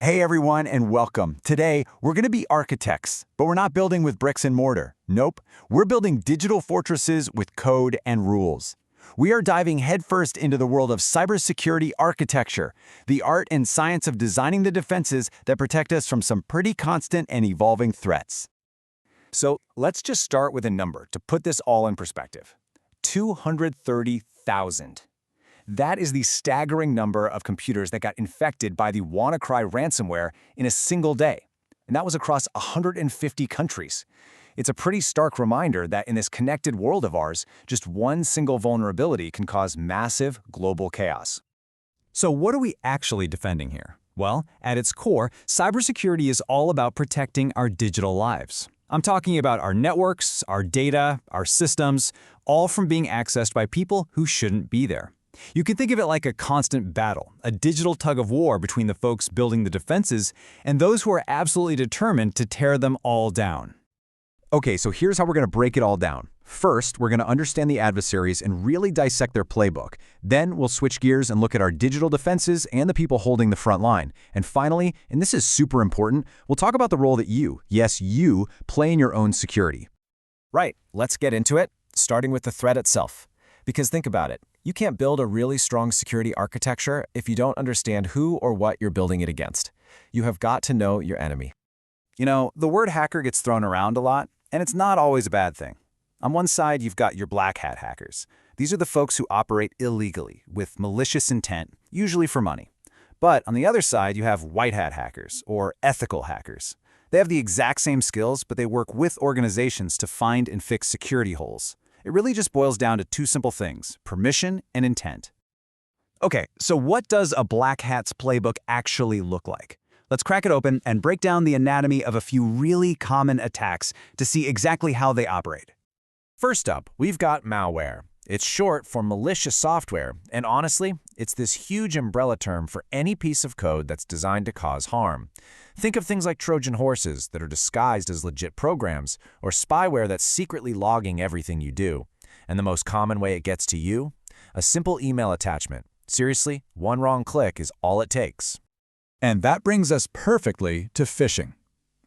Hey everyone and welcome. Today, we're going to be architects, but we're not building with bricks and mortar. Nope, we're building digital fortresses with code and rules. We are diving headfirst into the world of cybersecurity architecture, the art and science of designing the defenses that protect us from some pretty constant and evolving threats. So let's just start with a number to put this all in perspective. 230,000. That is the staggering number of computers that got infected by the WannaCry ransomware in a single day. And that was across 150 countries. It's a pretty stark reminder that in this connected world of ours, just one single vulnerability can cause massive global chaos. So what are we actually defending here? Well, at its core, cybersecurity is all about protecting our digital lives. I'm talking about our networks, our data, our systems, all from being accessed by people who shouldn't be there. You can think of it like a constant battle, a digital tug-of-war between the folks building the defenses and those who are absolutely determined to tear them all down. Okay, so here's how we're going to break it all down. First, we're going to understand the adversaries and really dissect their playbook. Then we'll switch gears and look at our digital defenses and the people holding the front line. And finally, and this is super important, we'll talk about the role that you, yes you, play in your own security. Right, let's get into it, starting with the threat itself. Because think about it, you can't build a really strong security architecture if you don't understand who or what you're building it against. You have got to know your enemy. You know, the word hacker gets thrown around a lot, and it's not always a bad thing. On one side, you've got your black hat hackers. These are the folks who operate illegally, with malicious intent, usually for money. But on the other side, you have white hat hackers, or ethical hackers. They have the exact same skills, but they work with organizations to find and fix security holes. It really just boils down to two simple things: permission and intent. Okay, so what does a black hat's playbook actually look like? Let's crack it open and break down the anatomy of a few really common attacks to see exactly how they operate. First up, we've got malware. It's short for malicious software, and honestly, it's this huge umbrella term for any piece of code that's designed to cause harm. Think of things like Trojan horses that are disguised as legit programs, or spyware that's secretly logging everything you do. And the most common way it gets to you? A simple email attachment. Seriously, one wrong click is all it takes. And that brings us perfectly to phishing.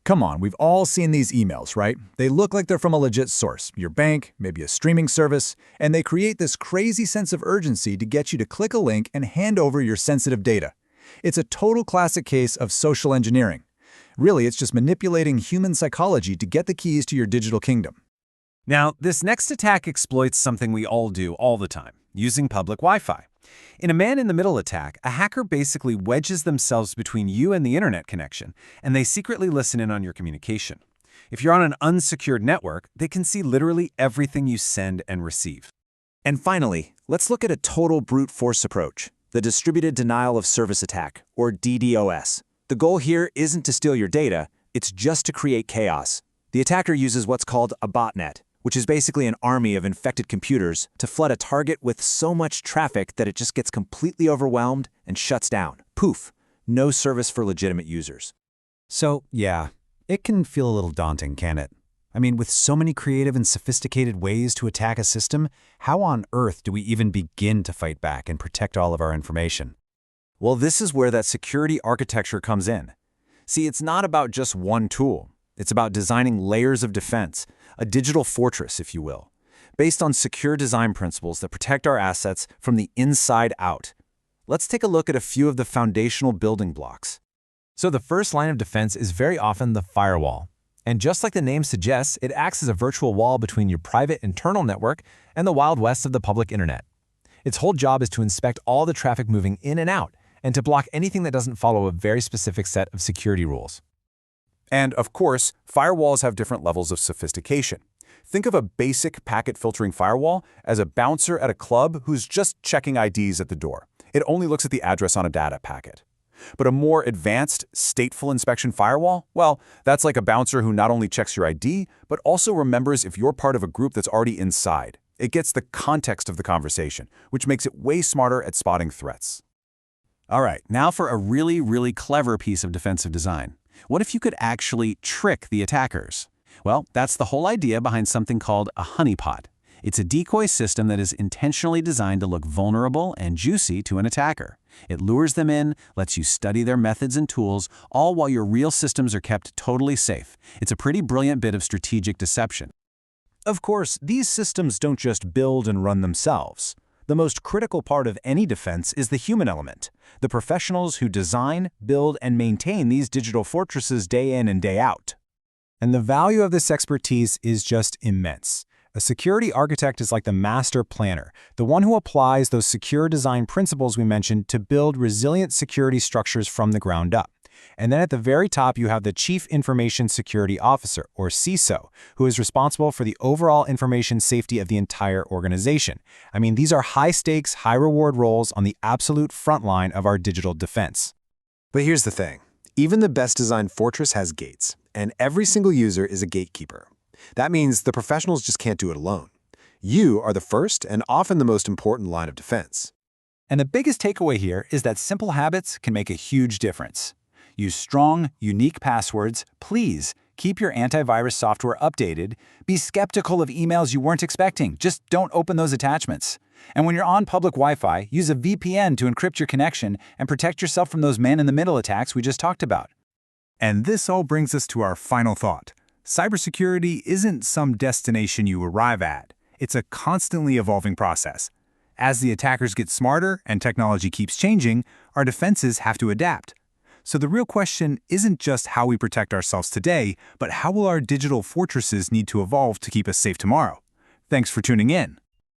Come on, we've all seen these emails, right? They look like they're from a legit source, your bank, maybe a streaming service, and they create this crazy sense of urgency to get you to click a link and hand over your sensitive data. It's a total classic case of social engineering. Really, it's just manipulating human psychology to get the keys to your digital kingdom. Now, this next attack exploits something we all do all the time, using public Wi-Fi. In a man-in-the-middle attack, a hacker basically wedges themselves between you and the internet connection, and they secretly listen in on your communication. If you're on an unsecured network, they can see literally everything you send and receive. And finally, let's look at a total brute force approach, the distributed denial of service attack, or DDoS. The goal here isn't to steal your data, it's just to create chaos. The attacker uses what's called a botnet, which is basically an army of infected computers, to flood a target with so much traffic that it just gets completely overwhelmed and shuts down. Poof! No service for legitimate users. So, yeah, it can feel a little daunting, can it? I mean, with so many creative and sophisticated ways to attack a system, how on earth do we even begin to fight back and protect all of our information? Well, this is where that security architecture comes in. See, it's not about just one tool. It's about designing layers of defense, a digital fortress, if you will, based on secure design principles that protect our assets from the inside out. Let's take a look at a few of the foundational building blocks. So the first line of defense is very often the firewall. And just like the name suggests, it acts as a virtual wall between your private internal network and the Wild West of the public internet. Its whole job is to inspect all the traffic moving in and out, and to block anything that doesn't follow a very specific set of security rules. And of course, firewalls have different levels of sophistication. Think of a basic packet filtering firewall as a bouncer at a club who's just checking IDs at the door. It only looks at the address on a data packet. But a more advanced, stateful inspection firewall, well, that's like a bouncer who not only checks your ID, but also remembers if you're part of a group that's already inside. It gets the context of the conversation, which makes it way smarter at spotting threats. All right, now for a really, really clever piece of defensive design. What if you could actually trick the attackers? Well, that's the whole idea behind something called a honeypot. It's a decoy system that is intentionally designed to look vulnerable and juicy to an attacker. It lures them in, lets you study their methods and tools, all while your real systems are kept totally safe. It's a pretty brilliant bit of strategic deception. Of course, these systems don't just build and run themselves. The most critical part of any defense is the human element, the professionals who design, build, and maintain these digital fortresses day in and day out. And the value of this expertise is just immense. A security architect is like the master planner, the one who applies those secure design principles we mentioned to build resilient security structures from the ground up. And then at the very top, you have the Chief Information Security Officer, or CISO, who is responsible for the overall information safety of the entire organization. I mean, these are high-stakes, high-reward roles on the absolute front line of our digital defense. But here's the thing. Even the best-designed fortress has gates, and every single user is a gatekeeper. That means the professionals just can't do it alone. You are the first and often the most important line of defense. And the biggest takeaway here is that simple habits can make a huge difference. Use strong, unique passwords. Please keep your antivirus software updated. Be skeptical of emails you weren't expecting. Just don't open those attachments. And when you're on public Wi-Fi, use a VPN to encrypt your connection and protect yourself from those man-in-the-middle attacks we just talked about. And this all brings us to our final thought. Cybersecurity isn't some destination you arrive at. It's a constantly evolving process. As the attackers get smarter and technology keeps changing, our defenses have to adapt. So the real question isn't just how we protect ourselves today, but how will our digital fortresses need to evolve to keep us safe tomorrow? Thanks for tuning in.